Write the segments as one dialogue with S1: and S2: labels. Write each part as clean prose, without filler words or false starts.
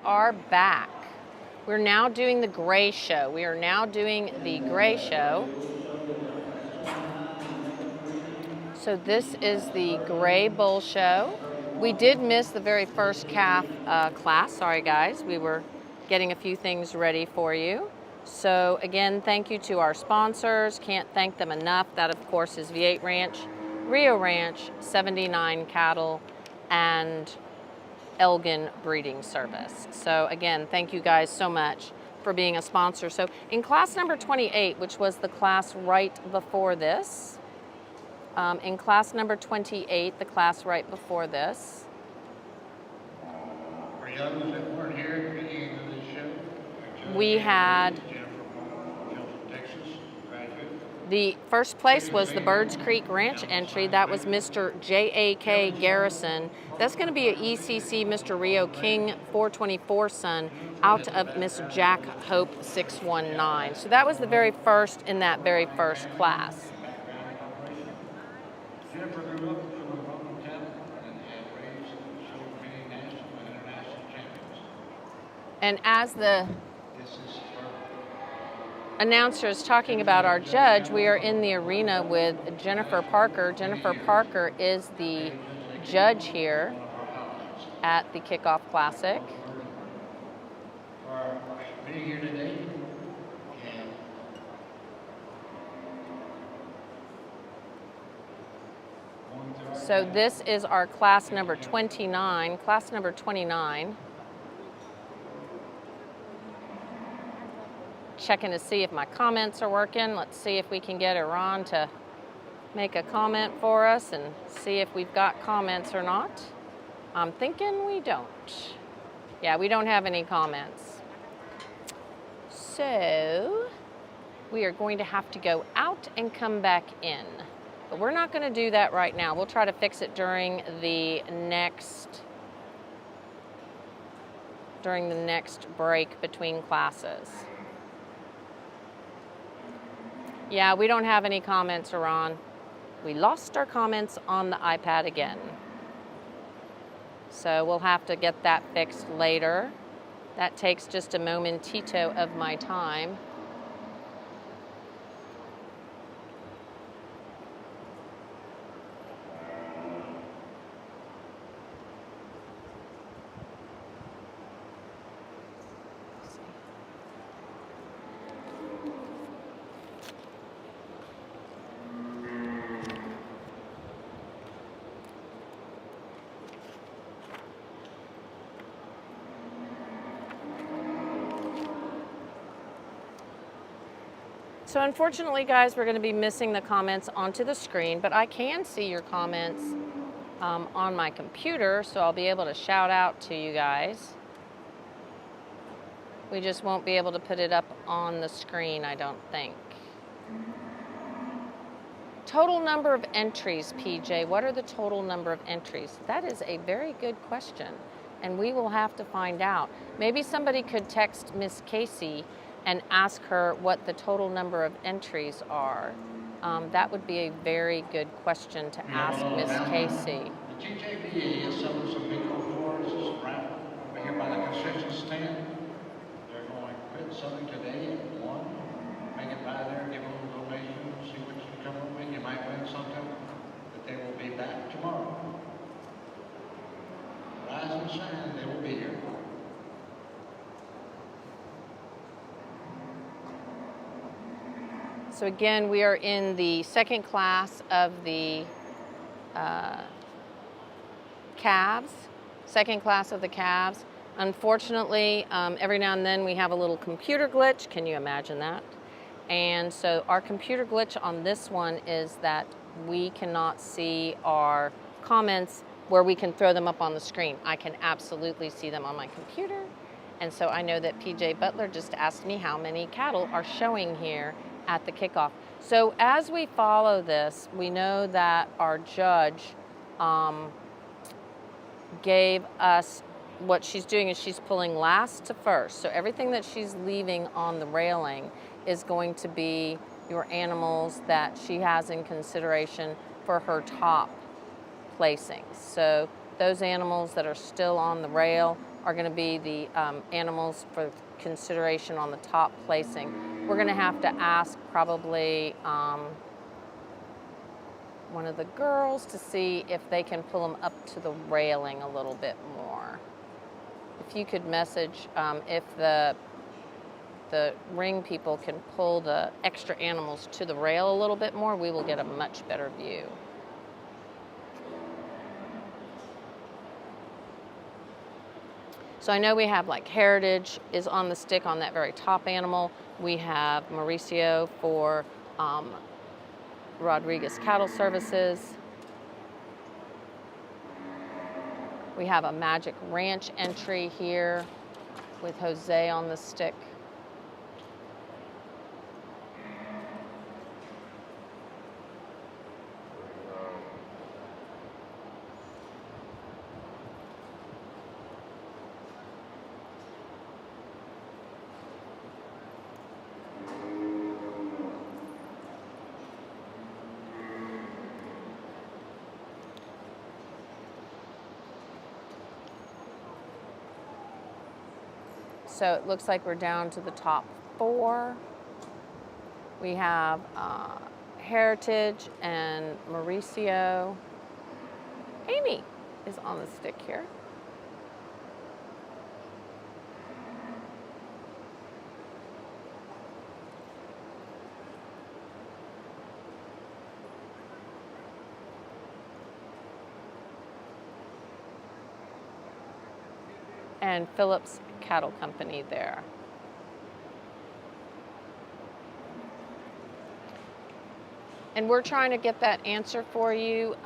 S1: Are back. We're now doing the gray show. We are now doing the gray show. So this is the gray bull show. We did miss the very first calf class. Sorry guys, we were getting a few things ready for you. So again, thank you to our sponsors. Can't thank them enough. That of course is V8 Ranch, Rio Ranch, 79 Cattle, and Elgin Breeding Service. So again, thank you guys so much for being a sponsor. So in class number 28, which was the class right before this, in class number 28, the class right before this.
S2: For youngsters that weren't here at the beginning of this show,
S1: we had
S2: Jennifer from Texas, graduate.
S1: The first place was the Birds Creek Ranch entry. That was Mr. J.A.K. Garrison. That's going to be an ECC Mr. Rio King 424 son out of Miss Jack Hope 619. So that was the very first in that very first class.
S2: Jennifer grew up from a Roman Catholic and had raised so many national and international champions.
S1: And as the
S2: This is her.
S1: announcer is talking about our judge, we are in the arena with Jennifer Parker. Jennifer Parker is the judge here at the Kickoff Classic.
S2: For being here today. And
S1: So this is our class number 29. Class number 29. Checking to see if my comments are working. Let's see if we can get Iran to make a comment for us and see if we've got comments or not. I'm thinking we don't. Yeah, we don't have any comments. So we are going to have to go out and come back in. But we're not going to do that right now. We'll try to fix it during the next break between classes. Yeah, we don't have any comments, Iran. We lost our comments on the iPad again. So we'll have to get that fixed later. That takes just a momentito of my time. So unfortunately, guys, we're going to be missing the comments onto the screen, but I can see your comments on my computer, so I'll be able to shout out to you guys. We just won't be able to put it up on the screen, I don't think. Total number of entries, PJ. What are the total number of entries? That is a very good question, and we will have to find out. Maybe somebody could text Miss Casey and ask her what the total number of entries are. That would be a very good question to ask Miss Casey.
S2: The TJBA is selling some big floors, some raffle over here by the concession stand. They're going to quit selling today at 1. Make it by there, give them a donation, see what you can come up with. You might win something, but they will be back tomorrow. Rise and shine, they will be here.
S1: So again, we are in the second class of the calves, second class of the calves. Unfortunately, every now and then we have a little computer glitch. Can you imagine that? And so our computer glitch on this one is that we cannot see our comments where we can throw them up on the screen. I can absolutely see them on my computer. And so I know that PJ Butler just asked me how many cattle are showing here at the kickoff. So as we follow this, we know that our judge gave us, what she's doing is she's pulling last to first. So everything that she's leaving on the railing is going to be your animals that she has in consideration for her top placings. So those animals that are still on the rail, are going to be the animals for consideration on the top placing. We're going to have to ask probably one of the girls to see if they can pull them up to the railing a little bit more. If you could message if the ring people can pull the extra animals to the rail a little bit more, we will get a much better view. So I know we have like Heritage is on the stick on that very top animal. We have Mauricio for Rodriguez Cattle Services. We have a Magic Ranch entry here with Jose on the stick. So it looks like we're down to the top 4. We have Heritage and Mauricio. Amy is on the stick here. And Phillips Cattle Company there. And we're trying to get that answer for you,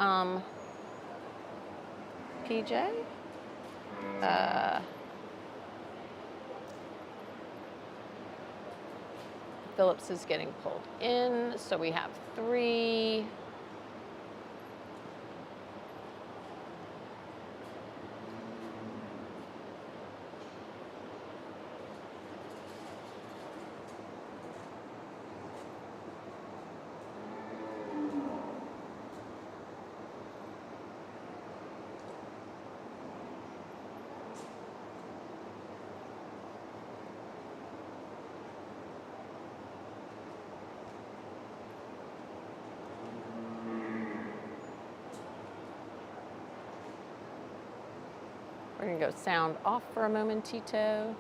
S1: PJ. Phillips is getting pulled in, so we have 3. We're going to go sound off for a momentito.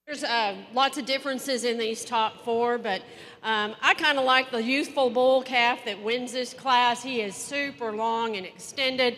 S3: There's lots of differences in these top 4, but I kind of like the youthful bull calf that wins this class. He is super long and extended.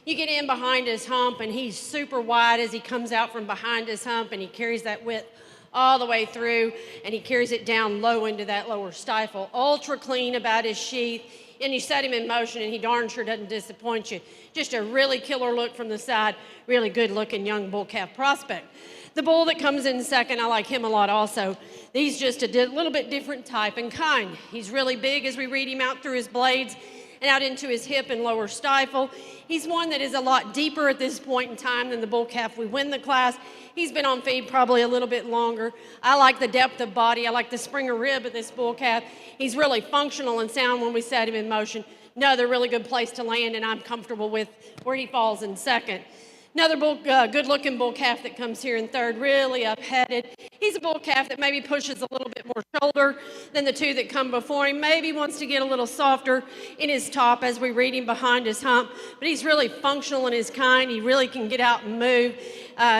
S3: You get in behind his hump, and he's super wide as he comes out from behind his hump, and he carries that width all the way through, and he carries it down low into that lower stifle. Ultra clean about his sheath, and you set him in motion, and he darn sure doesn't disappoint you. Just a really killer look from the side, really good-looking young bull calf prospect. The bull that comes in second, I like him a lot also. He's just a little bit different type and kind. He's really big as we read him out through his blades and out into his hip and lower stifle. He's one that is a lot deeper at this point in time than the bull calf we win the class. He's been on feed probably a little bit longer. I like the depth of body. I like the Springer rib of this bull calf. He's really functional and sound when we set him in motion. Another really good place to land, and I'm comfortable with where he falls in second. Another good-looking bull calf that comes here in third, really up-headed. He's a bull calf that maybe pushes a little bit more shoulder than the 2 that come before him. Maybe wants to get a little softer in his top as we read him behind his hump. But he's really functional in his kind. He really can get out and move.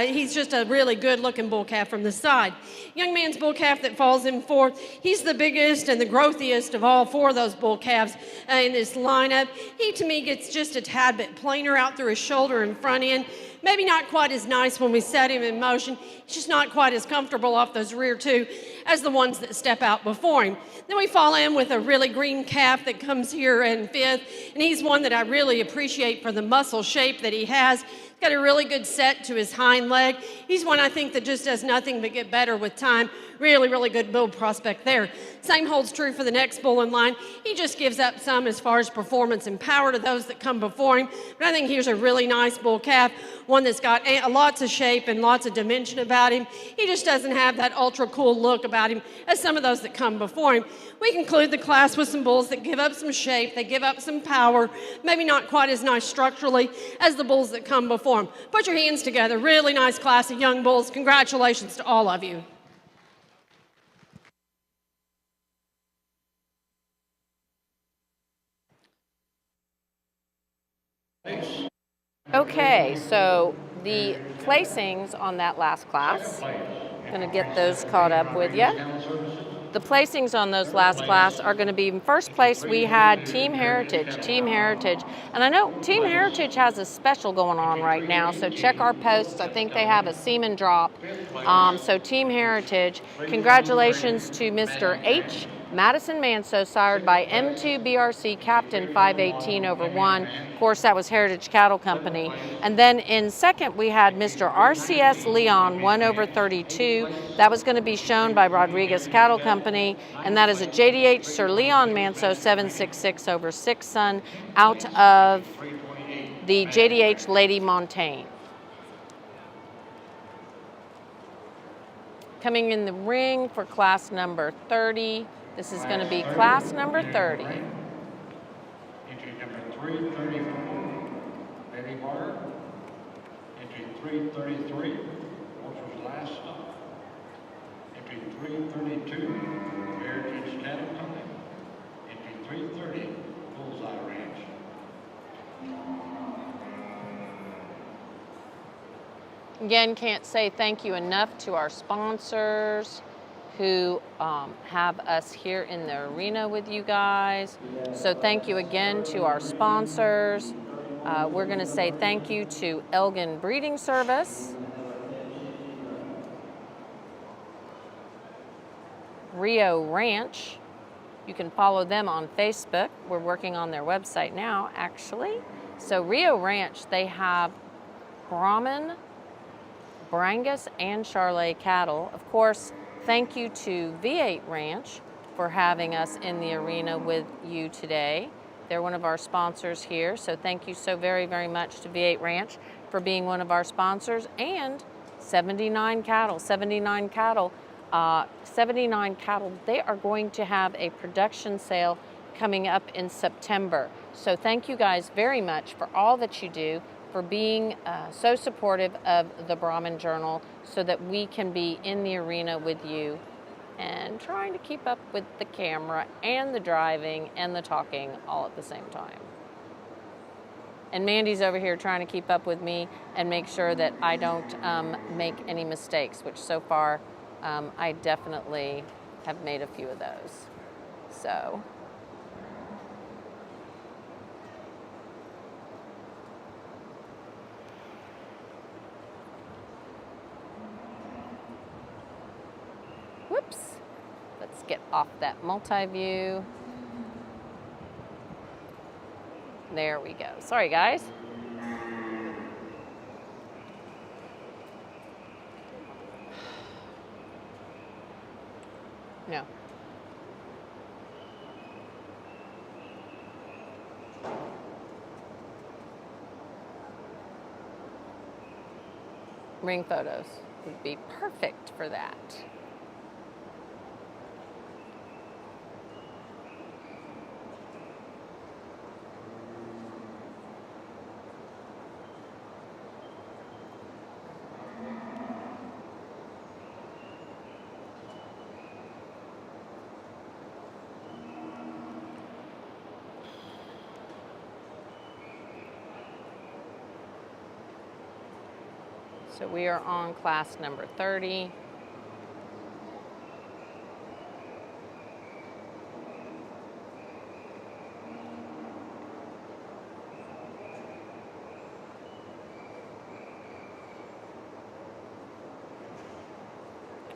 S3: He's just a really good-looking bull calf from the side. Young man's bull calf that falls in fourth, he's the biggest and the growthiest of all 4 of those bull calves in this lineup. He, to me, gets just a tad bit plainer out through his shoulder and front end. Maybe not quite as nice when we set him in motion. He's just not quite as comfortable off those rear 2 as the ones that step out before him. Then we fall in with a really green calf that comes here in fifth, and he's one that I really appreciate for the muscle shape that he has. Got a really good set to his hind leg. He's one I think that just does nothing but get better with time. Really, really good build prospect there. Same holds true for the next bull in line. He just gives up some as far as performance and power to those that come before him. But I think here's a really nice bull calf, one that's got lots of shape and lots of dimension about him. He just doesn't have that ultra cool look about him as some of those that come before him. We conclude the class with some bulls that give up some shape, they give up some power, maybe not quite as nice structurally as the bulls that come before them. Put your hands together. Really nice class of young bulls. Congratulations to all of you.
S1: Okay, so the placings on that last class, going to get those caught up with you. The placings on those last class are going to be in first place. We had Team Heritage, and I know Team Heritage has a special going on right now, so check our posts. I think they have a semen drop. So Team Heritage, congratulations to Mr. H. Madison Manso, sired by M2 BRC Captain 518 over 1. Of course, that was Heritage Cattle Company. And then in second, we had Mr. RCS Leon 1 over 32. That was going to be shown by Rodriguez Cattle Company. And that is a JDH Sir Leon Manso 766 over 6 son out of the JDH Lady Montaigne. Coming in the ring for class number 30. This is going to be class number 30.
S2: Entry number 334, Mary Barter. Entry 333, Walter's Last Stop. Entry 332, Heritage Cattle Company. Entry 330, Bullseye Ranch.
S1: Again, can't say thank you enough to our sponsors who have us here in the arena with you guys. So thank you again to our sponsors. We're going to say thank you to Elgin Breeding Service, Rio Ranch. You can follow them on Facebook. We're working on their website now, actually. So Rio Ranch, they have Brahman, Brangus, and Charolais cattle. Of course, thank you to V8 Ranch for having us in the arena with you today. They're one of our sponsors here, so thank you so very, very much to V8 Ranch for being one of our sponsors. And 79 Cattle, they are going to have a production sale coming up in September. So thank you guys very much for all that you do, for being so supportive of the Brahman Journal, so that we can be in the arena with you and trying to keep up with the camera and the driving and the talking all at the same time. And Mandy's over here trying to keep up with me and make sure that I don't make any mistakes, which so far I definitely have made a few of those. So. Whoops. Let's get off that multi-view. There we go. Sorry, guys. No. Ring photos would be perfect for that. So we are on class number 30.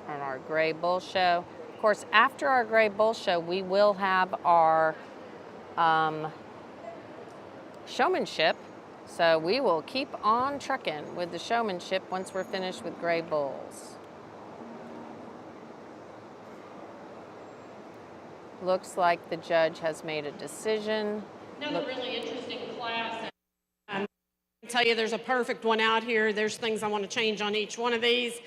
S1: On our Gray Bull Show. Of course, after our Gray Bull Show, we will have our showmanship. So we will keep on trucking with the showmanship once we're finished with gray bulls. Looks like the judge has made a decision.
S3: Another really interesting class. I can tell you there's a perfect one out here. There's things I want to change on each one of these.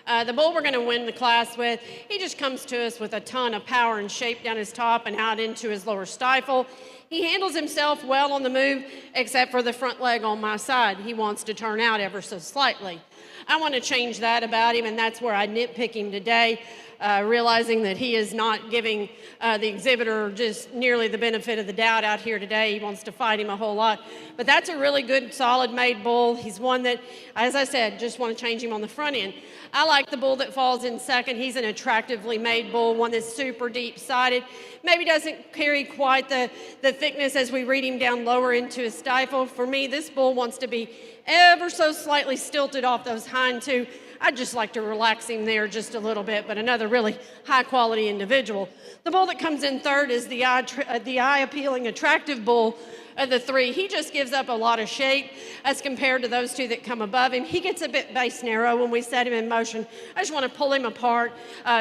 S3: The bull we're going to win the class with, he just comes to us with a ton of power and shape down his top and out into his lower stifle. He handles himself well on the move, except for the front leg on my side. He wants to turn out ever so slightly. I want to change that about him, and that's where I nitpick him today, realizing that he is not giving the exhibitor just nearly the benefit of the doubt out here today. He wants to fight him a whole lot. But that's a really good, solid made bull. He's one that, as I said, just want to change him on the front end. I like the bull that falls in second. He's an attractively made bull, one that's super deep-sided. Maybe doesn't carry quite the thickness as we read him down lower into his stifle. For me, this bull wants to be ever so slightly stilted off those hind two. I'd just like to relax him there just a little bit, but another really high-quality individual. The bull that comes in third is the eye-appealing, attractive bull of the three. He just gives up a lot of shape as compared to those two that come above him. He gets a bit base narrow when we set him in motion. I just want to pull him apart,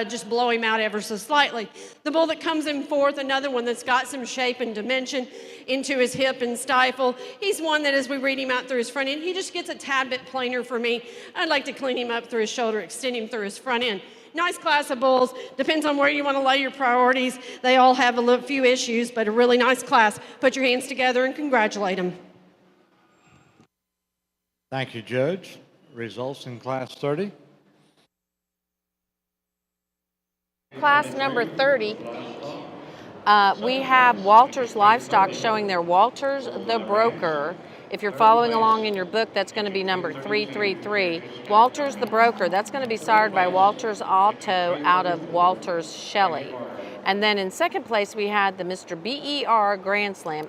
S3: just blow him out ever so slightly. The bull that comes in fourth, another one that's got some shape and dimension into his hip and stifle. He's one that as we read him out through his front end, he just gets a tad bit plainer for me. I'd like to clean him up through his shoulder, extend him through his front end. Nice class of bulls. Depends on where you want to lay your priorities. They all have a few issues, but a really nice class. Put your hands together and congratulate them.
S2: Thank you, Judge. Results in Class 30.
S1: Class number 30, we have Walters Livestock showing their Walters the Broker. If you're following along in your book, that's going to be number 333. Walters the Broker, that's going to be sired by Walters Auto out of Walters Shelley. And then in second place, we had the Mr. BER Grand Slam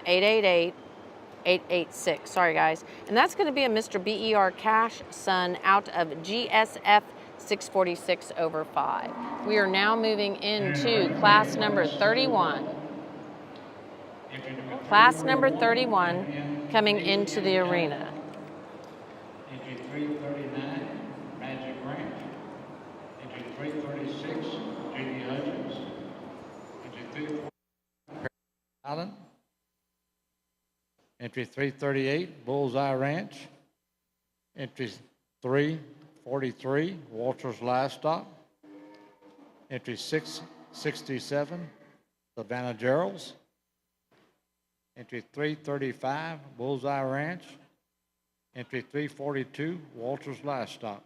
S1: 888-886. Sorry, guys. And that's going to be a Mr. BER Cash Sun out of GSF 646 over 5. We are now moving into class number 31. Class number 31 coming into the arena.
S2: Entry 339, Magic Ranch. Entry 336, J.D. Hutchins. Entry 340, Allen. Entry 338, Bullseye Ranch. Entry 343, Walters Livestock. Entry 667, Savannah Gerald's. Entry 335, Bullseye Ranch. Entry 342, Walters Livestock.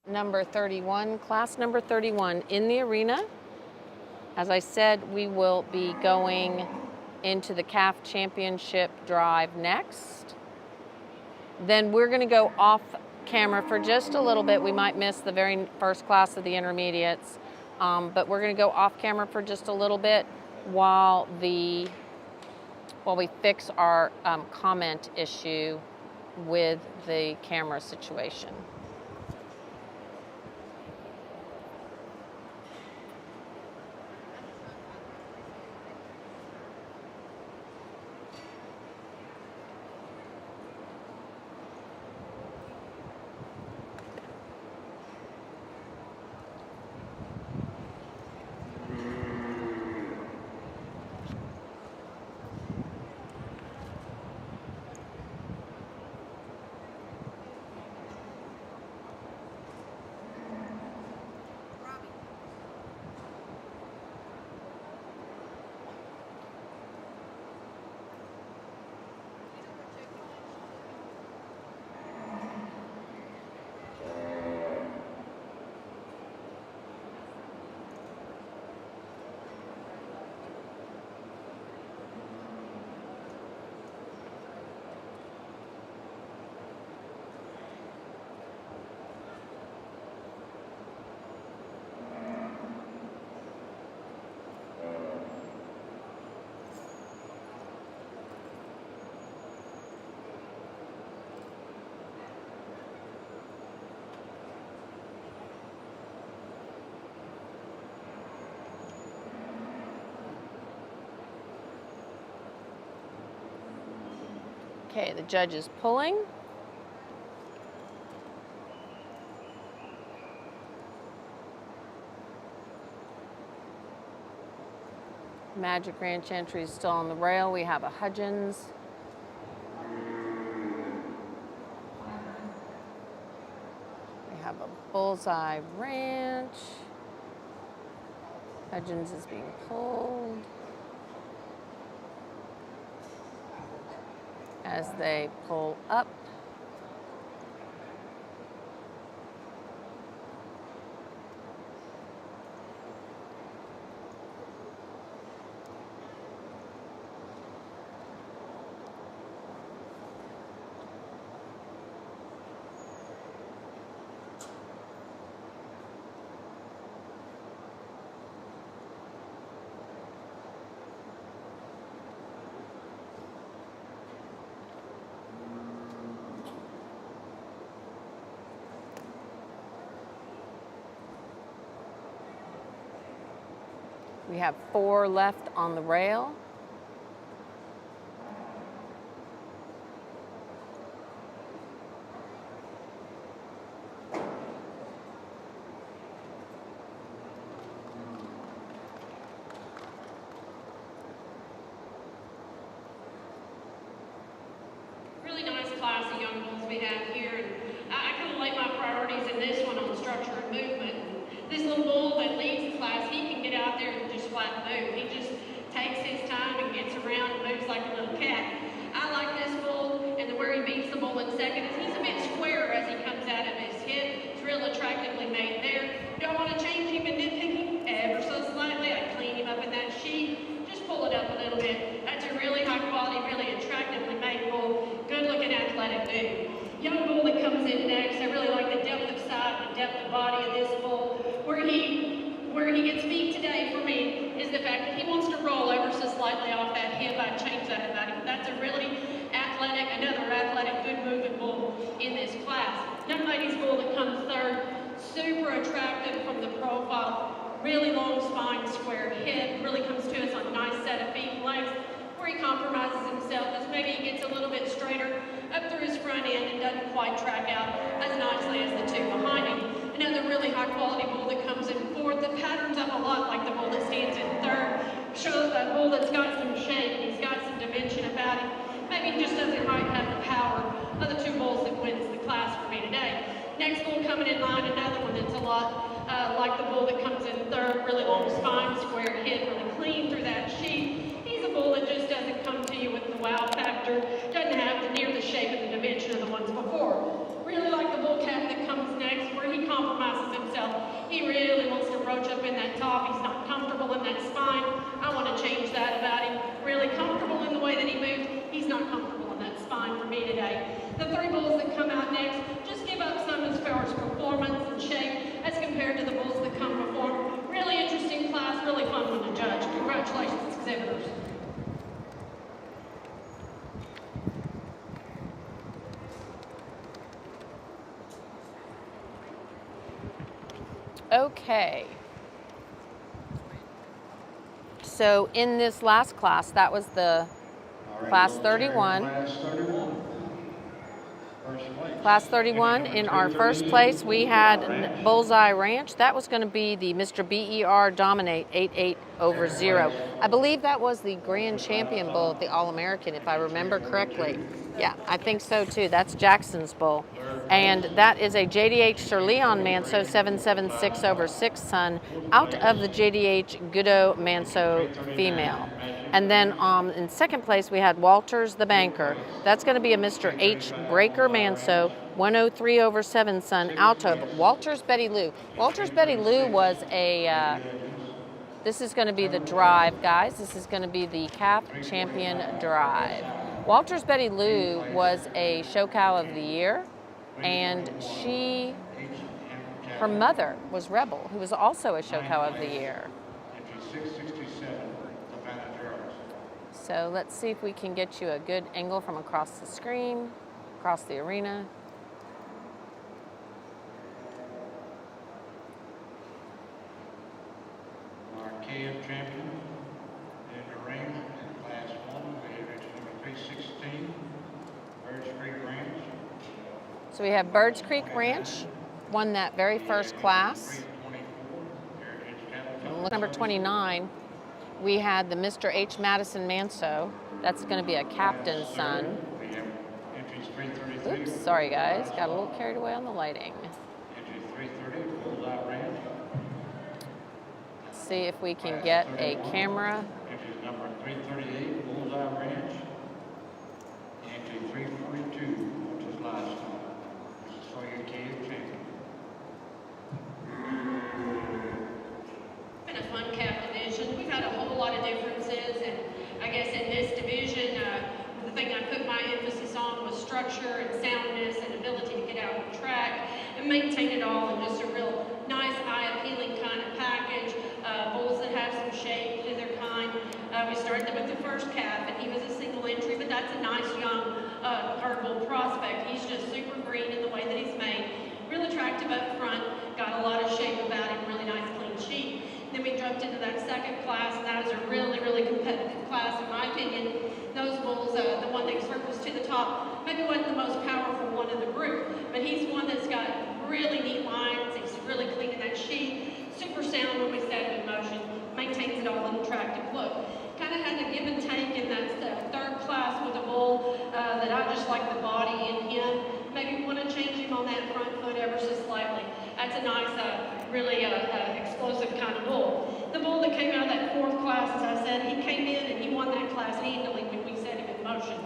S1: Number 31, class number 31 in the arena. As I said, we will be going into the CAF Championship drive next. Then we're going to go off camera for just a little bit. We might miss the very first class of the intermediates, but we're going to go off camera for just a little bit while we fix our comment issue with the camera situation. Okay, the judge is pulling. Magic Ranch entry is still on the rail. We have a Hudgens. We have a Bullseye Ranch. Hudgens is being pulled as they pull up. We have 4 left on the rail.
S3: Really nice class of young bulls we have here. And I kind of like my priorities in this one on structure and movement. This little bull that leads the class, he can get out there and just flat move. He just takes his time and gets around and moves like a little cat. I like this bull, and where he beats the bull in second is he's a bit square as he comes out of his hip. It's real attractively made there. Don't want to change him and nitpick him ever so slightly. I clean him up in that sheet. Just pull it up a little bit. That's a really high quality, really attractively made bull. Good looking athletic dude. Young bull that comes in next, I really like the depth of side and depth of body of this bull. Where he gets beat today for me is the fact that he wants to roll ever so slightly off that hip. I changed that about him. That's a really athletic, another athletic, good moving bull in this class. Young lady's bull that comes third, super attractive from the profile, really long spine, square hip, really comes to us on a nice set of feet and legs. Where he compromises himself is maybe he gets a little bit straighter up through his front end and doesn't quite track out as nicely as the 2 behind him. Another really high quality bull that comes in fourth, that patterns up a lot like the bull that stands in third. Shows that bull that's got some shape and he's got some dimension about him. Maybe he just doesn't quite have the power of the 2 bulls that wins the class for me today. Next bull coming in line, another one that's a lot like the bull that comes in third, really long spine, square hip, really clean through that sheet. He's a bull that just doesn't come to you with the wow factor, doesn't have the near the shape and the dimension of the ones before. Really like the bull calf that comes next, where he compromises himself. He really wants to roach up in that top. He's not comfortable in that spine. I want to change that about him. Really comfortable in the way that he moves. He's not comfortable in that spine for me today. The 3 bulls that come out next just give up some as far as performance and shape as compared to the bulls that come before. Really interesting class, really fun one to judge. Congratulations, exhibitors.
S1: Okay. So in this last class, that was the class 31.
S2: Class 31. First place.
S1: Class 31, in our first place, we had Bullseye Ranch. That was going to be the Mr. BER Dominate 8-8 over 0. I believe that was the grand champion bull at the All-American, if I remember correctly. Yeah, I think so too. That's Jackson's bull. And that is a JDH Sir Leon Manso 776 over 6 son out of the JDH Goodo Manso female. And then in second place, we had Walters the Banker. That's going to be a Mr. H. Breaker Manso 103 over 7 son out of Walters Betty Lou. Walters Betty Lou was a, this is going to be the drive, guys. This is going to be the Calf Champion Drive. Walters Betty Lou was a show cow of the year, and her mother was Rebel, who was also a show cow of the year.
S2: Entry 667, Savannah Jarvis.
S1: So let's see if we can get you a good angle from across the screen, across the arena.
S2: Our KF champion in the ring in class 1, we have entry number 316,
S1: So we have Birds Creek Ranch, won that very first class. And look, number 29, we had the Mr. H. Madison Manso. That's going to be a captain's son. Oops, sorry guys, got a little carried away on the lighting.
S2: Entry 330, Bullseye Ranch.
S1: Let's see if we can get a camera.
S2: Entry number 338, Bullseye Ranch. Entry 342, which is livestock. This is for your cave champion.
S3: Been a fun calf division. We've had a whole lot of differences, and I guess in this division, the thing I put my emphasis on was structure and soundness and ability to get out on track and maintain it all in just a real nice, eye-appealing kind of package. Bulls that have some shape to their kind. We started with the first calf, and he was a single entry, but that's a nice young herd bull prospect. He's just super green in the way that he's made. Real attractive up front, got a lot of shape about him, really nice clean sheet. Then we jumped into that second class, and that was a really, really competitive class, in my opinion. Those bulls, the one that circles to the top, maybe wasn't the most powerful one in the group, but he's one that's got really neat lines. He's really clean in that sheet, super sound when we set him in motion, maintains it all in an attractive look. Kind of had a give and take in that third class with a bull that I just like the body in him. Maybe want to change him on that front foot ever so slightly. That's a nice, really explosive kind of bull. The bull that came out of that fourth class, as I said, he came in and he won that class handily when we set him in motion.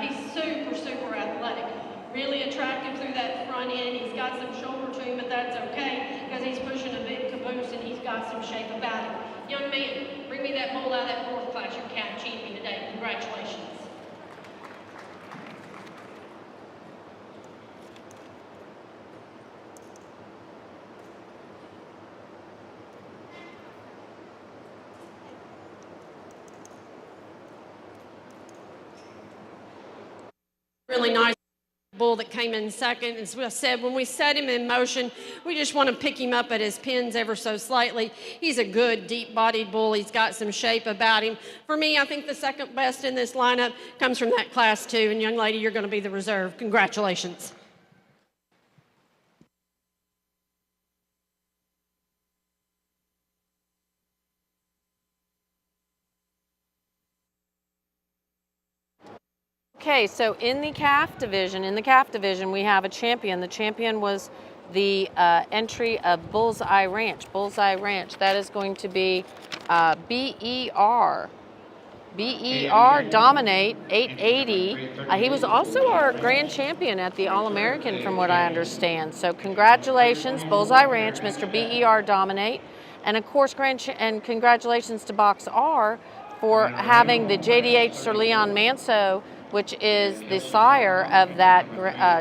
S3: He's super, super athletic. Really attractive through that front end. He's got some shoulder to him, but that's okay because he's pushing a big caboose and he's got some shape about him. Young man, bring me that bull out of that fourth class. You're calf champion today. Congratulations. Really nice bull that came in second. As I said, when we set him in motion, we just want to pick him up at his pins ever so slightly. He's a good, deep-bodied bull. He's got some shape about him. For me, I think the second best in this lineup comes from that class too. And young lady, you're going to be the reserve. Congratulations.
S1: Okay, so in the calf division, we have a champion. The champion was the entry of Bullseye Ranch. Bullseye Ranch, that is going to be BER. BER Dominate 880. He was also our grand champion at the All-American from what I understand. So congratulations, Bullseye Ranch, Mr. BER Dominate. And of course, congratulations to Box R for having the JDH Sir Leon Manso, which is the sire of that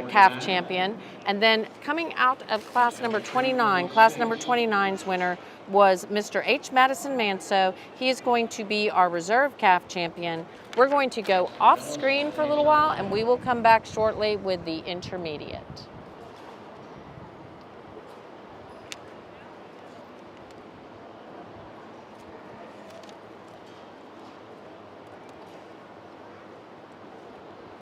S1: calf champion. And then coming out of class number 29, class number 29's winner was Mr. H. Madison Manso. He is going to be our reserve calf champion. We're going to go off screen for a little while, and we will come back shortly with the intermediate.